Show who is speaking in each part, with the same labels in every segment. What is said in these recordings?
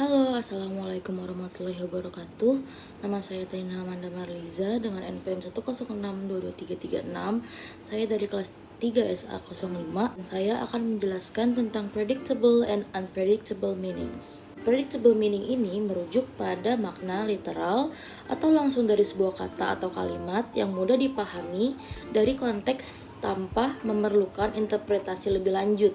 Speaker 1: Halo, Assalamualaikum warahmatullahi wabarakatuh. Nama saya Taina Amanda Marliza dengan NPM 106622336. Saya dari kelas 3 SA05 dan saya akan menjelaskan tentang predictable and unpredictable meanings. Predictable meaning ini merujuk pada makna literal atau langsung dari sebuah kata atau kalimat yang mudah dipahami dari konteks tanpa memerlukan interpretasi lebih lanjut.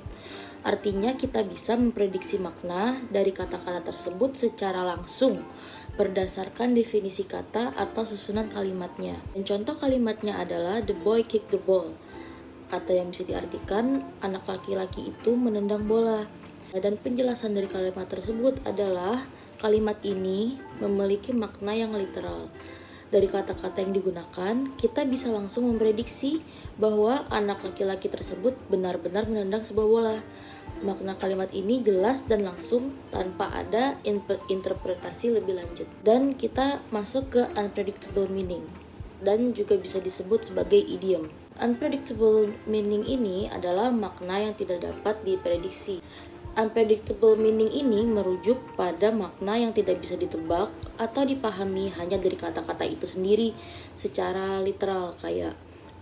Speaker 1: Artinya kita bisa memprediksi makna dari kata-kata tersebut secara langsung berdasarkan definisi kata atau susunan kalimatnya. Dan contoh kalimatnya adalah the boy kicked the ball, atau yang bisa diartikan anak laki-laki itu menendang bola. Dan penjelasan dari kalimat tersebut adalah kalimat ini memiliki makna yang literal. Dari kata-kata yang digunakan, kita bisa langsung memprediksi bahwa anak laki-laki tersebut benar-benar menendang sebuah bola. Makna kalimat ini jelas dan langsung tanpa ada interpretasi lebih lanjut. Dan kita masuk ke unpredictable meaning dan juga bisa disebut sebagai idiom. Unpredictable meaning ini adalah makna yang tidak dapat diprediksi. Unpredictable meaning ini merujuk pada makna yang tidak bisa ditebak atau dipahami hanya dari kata-kata itu sendiri secara literal, kayak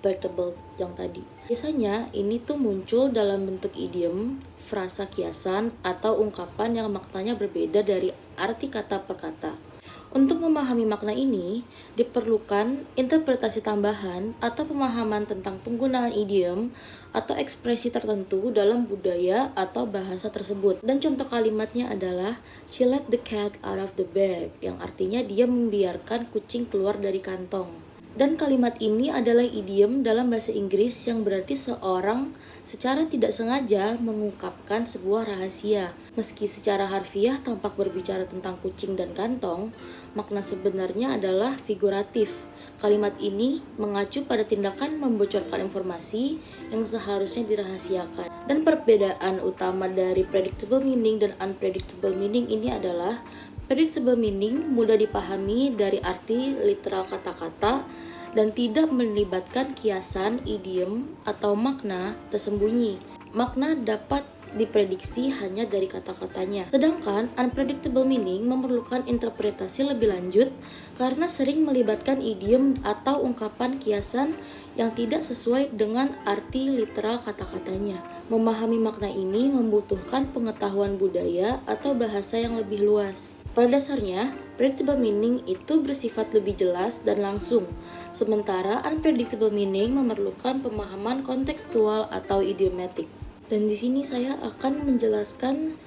Speaker 1: predictable yang tadi. Biasanya ini tuh muncul dalam bentuk idiom, frasa kiasan, atau ungkapan yang maknanya berbeda dari arti kata per kata. Untuk memahami makna ini, diperlukan interpretasi tambahan atau pemahaman tentang penggunaan idiom atau ekspresi tertentu dalam budaya atau bahasa tersebut. Dan contoh kalimatnya adalah she let the cat out of the bag, yang artinya dia membiarkan kucing keluar dari kantong. Dan kalimat ini adalah idiom dalam bahasa Inggris yang berarti seorang secara tidak sengaja mengungkapkan sebuah rahasia. Meski secara harfiah tampak berbicara tentang kucing dan kantong, makna sebenarnya adalah figuratif. Kalimat ini mengacu pada tindakan membocorkan informasi yang seharusnya dirahasiakan. Dan perbedaan utama dari predictable meaning dan unpredictable meaning ini adalah predictable meaning mudah dipahami dari arti literal kata-kata dan tidak melibatkan kiasan, idiom, atau makna tersembunyi. Makna dapat diprediksi hanya dari kata-katanya. Sedangkan unpredictable meaning memerlukan interpretasi lebih lanjut karena sering melibatkan idiom atau ungkapan kiasan yang tidak sesuai dengan arti literal kata-katanya. Memahami makna ini membutuhkan pengetahuan budaya atau bahasa yang lebih luas. Pada dasarnya, predictable meaning itu bersifat lebih jelas dan langsung, sementara unpredictable meaning memerlukan pemahaman kontekstual atau idiomatik. Dan di sini saya akan menjelaskan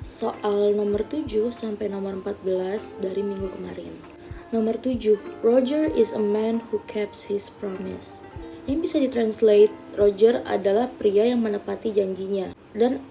Speaker 1: soal nomor 7 sampai nomor 14 dari minggu kemarin. Nomor 7, Roger is a man who keeps his promise. Yang bisa ditranslate, Roger adalah pria yang menepati janjinya. Dan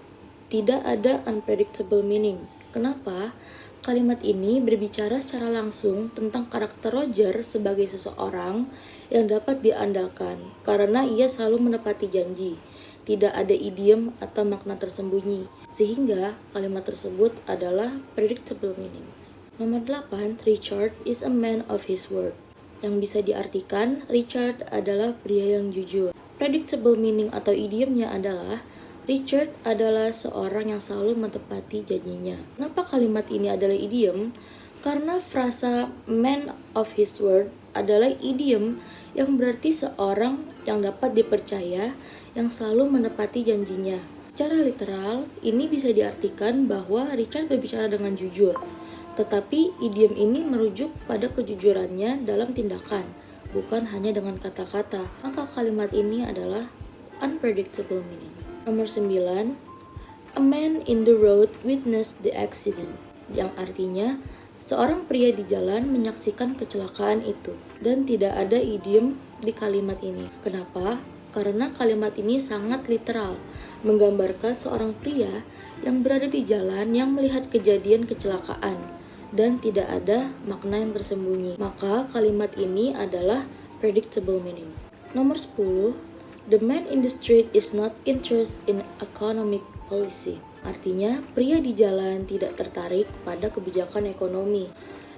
Speaker 1: tidak ada unpredictable meaning. Kenapa? Kalimat ini berbicara secara langsung tentang karakter Roger sebagai seseorang yang dapat diandalkan karena ia selalu menepati janji. Tidak ada idiom atau makna tersembunyi, sehingga kalimat tersebut adalah predictable meanings. Nomor 8, Richard is a man of his word. Yang bisa diartikan, Richard adalah pria yang jujur. Predictable meaning atau idiomnya adalah Richard adalah seorang yang selalu menepati janjinya. Kenapa kalimat ini adalah idiom? Karena frasa man of his word adalah idiom yang berarti seorang yang dapat dipercaya, yang selalu menepati janjinya. Secara literal, ini bisa diartikan bahwa Richard berbicara dengan jujur. Tetapi idiom ini merujuk pada kejujurannya dalam tindakan, bukan hanya dengan kata-kata. Maka kalimat ini adalah unpredictable meaning. Nomor 9, a man in the road witnessed the accident, yang artinya seorang pria di jalan menyaksikan kecelakaan itu. Dan tidak ada idiom di kalimat ini. Kenapa? Karena kalimat ini sangat literal, menggambarkan seorang pria yang berada di jalan yang melihat kejadian kecelakaan dan tidak ada makna yang tersembunyi. Maka kalimat ini adalah predictable meaning. Nomor 10, the man in the street is not interested in economic policy. Artinya, pria di jalan tidak tertarik pada kebijakan ekonomi.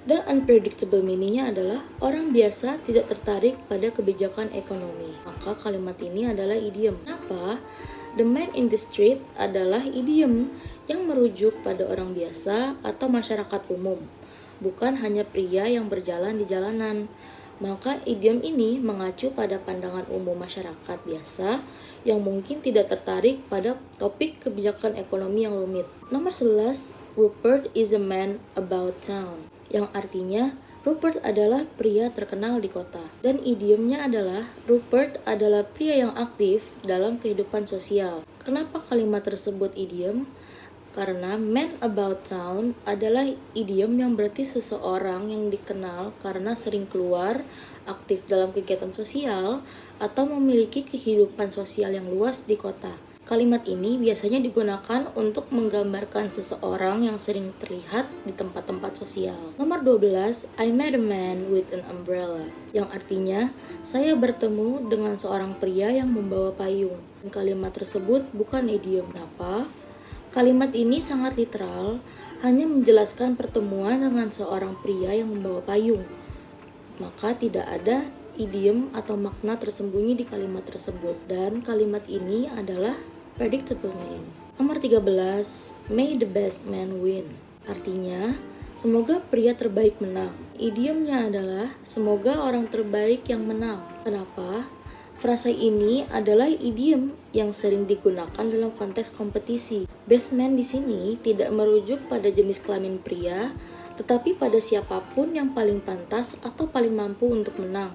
Speaker 1: Dan unpredictable meaning-nya adalah orang biasa tidak tertarik pada kebijakan ekonomi. Maka kalimat ini adalah idiom. Kenapa? The man in the street adalah idiom yang merujuk pada orang biasa atau masyarakat umum, bukan hanya pria yang berjalan di jalanan. Maka idiom ini mengacu pada pandangan umum masyarakat biasa yang mungkin tidak tertarik pada topik kebijakan ekonomi yang rumit. Nomor 11, Rupert is a man about town, yang artinya Rupert adalah pria terkenal di kota. Dan idiomnya adalah Rupert adalah pria yang aktif dalam kehidupan sosial. Kenapa kalimat tersebut idiom? Karena man about town adalah idiom yang berarti seseorang yang dikenal karena sering keluar, aktif dalam kegiatan sosial, atau memiliki kehidupan sosial yang luas di kota. Kalimat ini biasanya digunakan untuk menggambarkan seseorang yang sering terlihat di tempat-tempat sosial. Nomor 12, I met a man with an umbrella, yang artinya saya bertemu dengan seorang pria yang membawa payung. Kalimat tersebut bukan idiom. Kenapa? Kalimat ini sangat literal, hanya menjelaskan pertemuan dengan seorang pria yang membawa payung. Maka tidak ada idiom atau makna tersembunyi di kalimat tersebut. Dan kalimat ini adalah predictable meaning. Nomor 13, may the best man win. Artinya, semoga pria terbaik menang. Idiomnya adalah semoga orang terbaik yang menang. Kenapa? Frasa ini adalah idiom yang sering digunakan dalam konteks kompetisi. Best man di sini tidak merujuk pada jenis kelamin pria, tetapi pada siapapun yang paling pantas atau paling mampu untuk menang,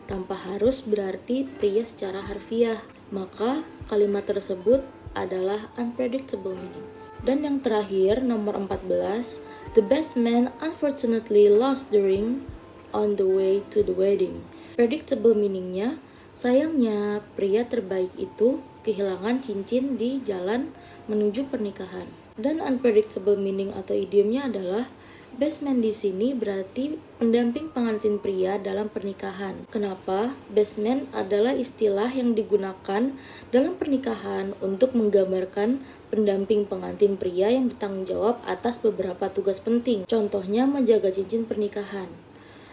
Speaker 1: tanpa harus berarti pria secara harfiah. Maka kalimat tersebut adalah unpredictable meaning. Dan yang terakhir, nomor 14, the best man unfortunately lost the ring on the way to the wedding. Predictable meaningnya, sayangnya pria terbaik itu kehilangan cincin di jalan menuju pernikahan. Dan unpredictable meaning atau idiomnya adalah best man di sini berarti pendamping pengantin pria dalam pernikahan. Kenapa? Best man adalah istilah yang digunakan dalam pernikahan untuk menggambarkan pendamping pengantin pria yang bertanggung jawab atas beberapa tugas penting. Contohnya menjaga cincin pernikahan.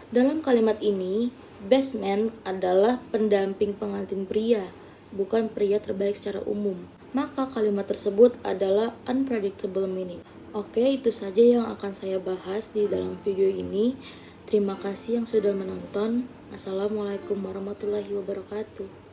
Speaker 1: Dalam kalimat ini, best man adalah pendamping pengantin pria, bukan pria terbaik secara umum. Maka kalimat tersebut adalah unpredictable meaning. Oke, itu saja yang akan saya bahas di dalam video ini. Terima kasih yang sudah menonton. Assalamualaikum warahmatullahi wabarakatuh.